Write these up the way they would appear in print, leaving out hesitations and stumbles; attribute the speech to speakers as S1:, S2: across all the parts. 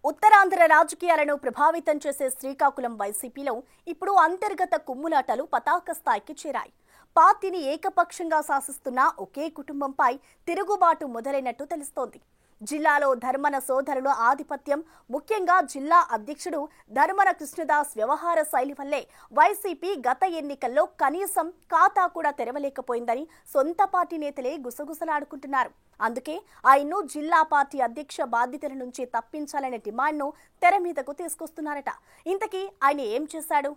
S1: ఉత్తరాంధ్ర రాజకీయాలను ప్రభావితం చేసే శ్రీకాకుళం వైసీపీలో ఇప్పుడు అంతర్గత కుమ్ములాటలు పతాక స్థాయికి చేరాయి. పార్టీని ఏకపక్షంగా శాసిస్తున్న ఒకే కుటుంబంపై తిరుగుబాటు మొదలైనట్టు తెలుస్తోంది. జిల్లాలో ధర్మన సోదరుల ఆధిపత్యం, ముఖ్యంగా జిల్లా అధ్యక్షుడు ధర్మన కృష్ణదాస్ వ్యవహార శైలి వల్లే వైసీపీ గత ఎన్నికల్లో కనీసం ఖాతా కూడా తెరవలేకపోయిందని సొంత పార్టీ నేతలే గుసగుసలాడుకుంటున్నారు. అందుకే ఆయన్ను జిల్లా పార్టీ అధ్యక్ష బాధ్యతల నుంచి తప్పించాలనే డిమాండ్ను తెర మీదకు తీసుకొస్తున్నారట. ఇంతకీ ఆయన ఏం చేశాడు?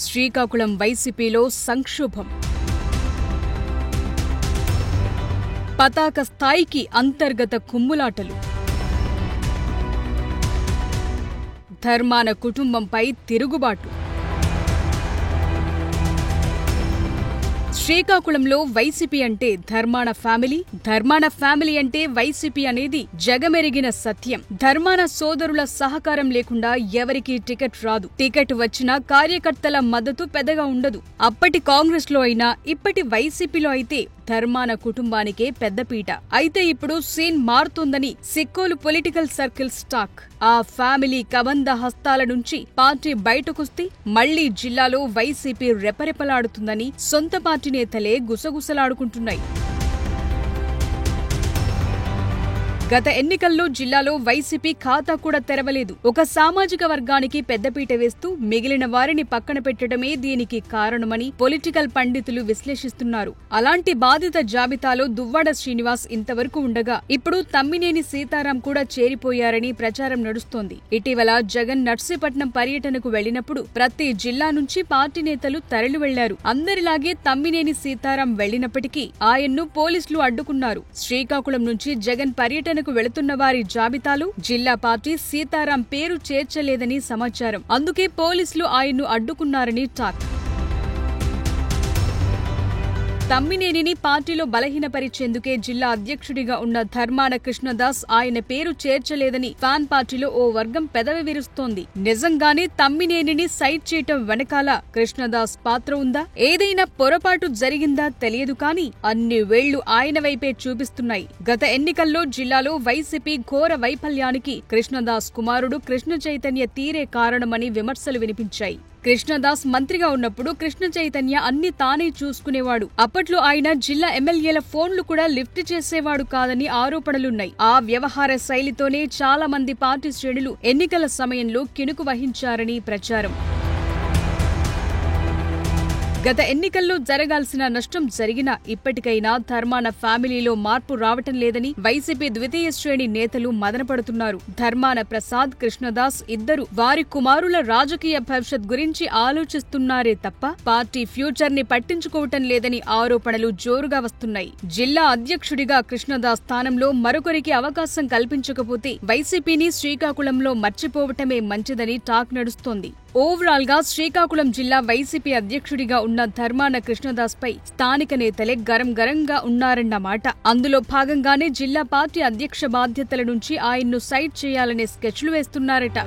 S2: శ్రీకాకుళం వైసీపీలో సంక్షోభం. పతాక స్థాయికి అంతర్గత కుమ్ములాటలు. ధర్మాన కుటుంబంపై తిరుగుబాటు. శ్రీకాకుళంలో వైసీపీ అంటే ధర్మాన ఫ్యామిలీ అంటే వైసీపీ అనేది జగమెరిగిన సత్యం. ధర్మాన సోదరుల సహకారం లేకుండా ఎవరికీ టికెట్ రాదు. టికెట్ వచ్చినా కార్యకర్తల మద్దతు పెద్దగా ఉండదు. అప్పటి కాంగ్రెస్ లో అయినా ఇప్పటి వైసీపీలో అయితే ధర్మాన కుటుంబానికే పెద్దపీట. అయితే ఇప్పుడు సీన్ మారుతోందని సిక్కోలు పొలిటికల్ సర్కిల్స్ టాక్. ఆ ఫ్యామిలీ కబంధ హస్తాల నుంచి పార్టీ బయటకొస్తే మళ్లీ జిల్లాలో వైసీపీ రెపరెపలాడుతుందని సొంత పార్టీ నేతలే గుసగుసలాడుకుంటున్నాయి. గత ఎన్నికల్లో జిల్లాలో వైసీపీ ఖాతా కూడా తెరవలేదు. ఒక సామాజిక వర్గానికి పెద్దపీట వేస్తూ మిగిలిన వారిని పక్కన పెట్టడమే దీనికి కారణమని పొలిటికల్ పండితులు విశ్లేషిస్తున్నారు. అలాంటి బాధిత జాబితాలో దువ్వాడ శ్రీనివాస్ ఇంతవరకు ఉండగా ఇప్పుడు తమ్మినేని సీతారాం కూడా చేరిపోయారని ప్రచారం నడుస్తోంది. ఇటీవల జగన్ నర్సీపట్నం పర్యటనకు వెళ్లినప్పుడు ప్రతి జిల్లా నుంచి పార్టీ నేతలు తరలి వెళ్లారు. అందరిలాగే తమ్మినేని సీతారాం వెళ్లినప్పటికీ ఆయన్ను పోలీసులు అడ్డుకున్నారు. శ్రీకాకుళం నుంచి జగన్ పర్యటన వెళుతున్న వారి జాబితాలో జిల్లా పార్టీ సీతారాం పేరు చేర్చలేదని సమాచారం. అందుకే పోలీసులు ఆయన్ను అడ్డుకున్నారని టాక్. తమ్మినేనిని పార్టీలో బలహీనపరిచేందుకే జిల్లా అధ్యక్షుడిగా ఉన్న ధర్మాన కృష్ణదాస్ ఆయన పేరు చేర్చలేదని ఫ్యాన్ పార్టీలో ఓ వర్గం పెదవి విరుస్తోంది. నిజంగానే తమ్మినేనిని సైడ్ చేయటం వెనకాల కృష్ణదాస్ పాత్ర ఉందా? ఏదైనా పొరపాటు జరిగిందా తెలియదు కానీ అన్ని వేళ్లు ఆయన వైపే చూపిస్తున్నాయి. గత ఎన్నికల్లో జిల్లాలో వైసీపీ ఘోర వైఫల్యానికి కృష్ణదాస్ కుమారుడు కృష్ణ చైతన్య తీరే కారణమని విమర్శలు వినిపించాయి. కృష్ణదాస్ మంత్రిగా ఉన్నప్పుడు కృష్ణ చైతన్య అన్ని తానే చూసుకునేవాడు. అప్పట్లో ఆయన జిల్లా ఎమ్మెల్యేల ఫోన్లు కూడా లిఫ్ట్ చేసేవాడు కాదని ఆరోపణలున్నాయి. ఆ వ్యవహార శైలితోనే చాలా మంది పార్టీ శ్రేణులు ఎన్నికల సమయంలో కినుకు వహించారని ప్రచారం. గత ఎన్నికల్లో జరగాల్సిన నష్టం జరిగినా ఇప్పటికైనా ధర్మాన ఫ్యామిలీలో మార్పు రావటం లేదని వైసీపీ ద్వితీయ శ్రేణి నేతలు మదనపడుతున్నారు. ధర్మాన ప్రసాద్, కృష్ణదాస్ ఇద్దరు వారి కుమారుల రాజకీయ భవిష్యత్ గురించి ఆలోచిస్తున్నారే తప్ప పార్టీ ఫ్యూచర్ ని పట్టించుకోవటం లేదని ఆరోపణలు జోరుగా వస్తున్నాయి. జిల్లా అధ్యక్షుడిగా కృష్ణదాస్ స్థానంలో మరొకరికి అవకాశం కల్పించకపోతే వైసీపీని శ్రీకాకుళంలో మర్చిపోవటమే మంచిదని టాక్ నడుస్తోంది. ఓవరాల్ గా శ్రీకాకుళం జిల్లా వైసీపీ అధ్యక్షుడిగా ఉన్న ధర్మాన కృష్ణదాస్ పై స్థానిక నేతలే గరంగా ఉన్నారన్నమాట. అందులో భాగంగానే జిల్లా పార్టీ అధ్యక్ష బాధ్యతల నుంచి ఆయన్ను సైడ్ చేయాలనే స్కెచ్లు వేస్తున్నారట.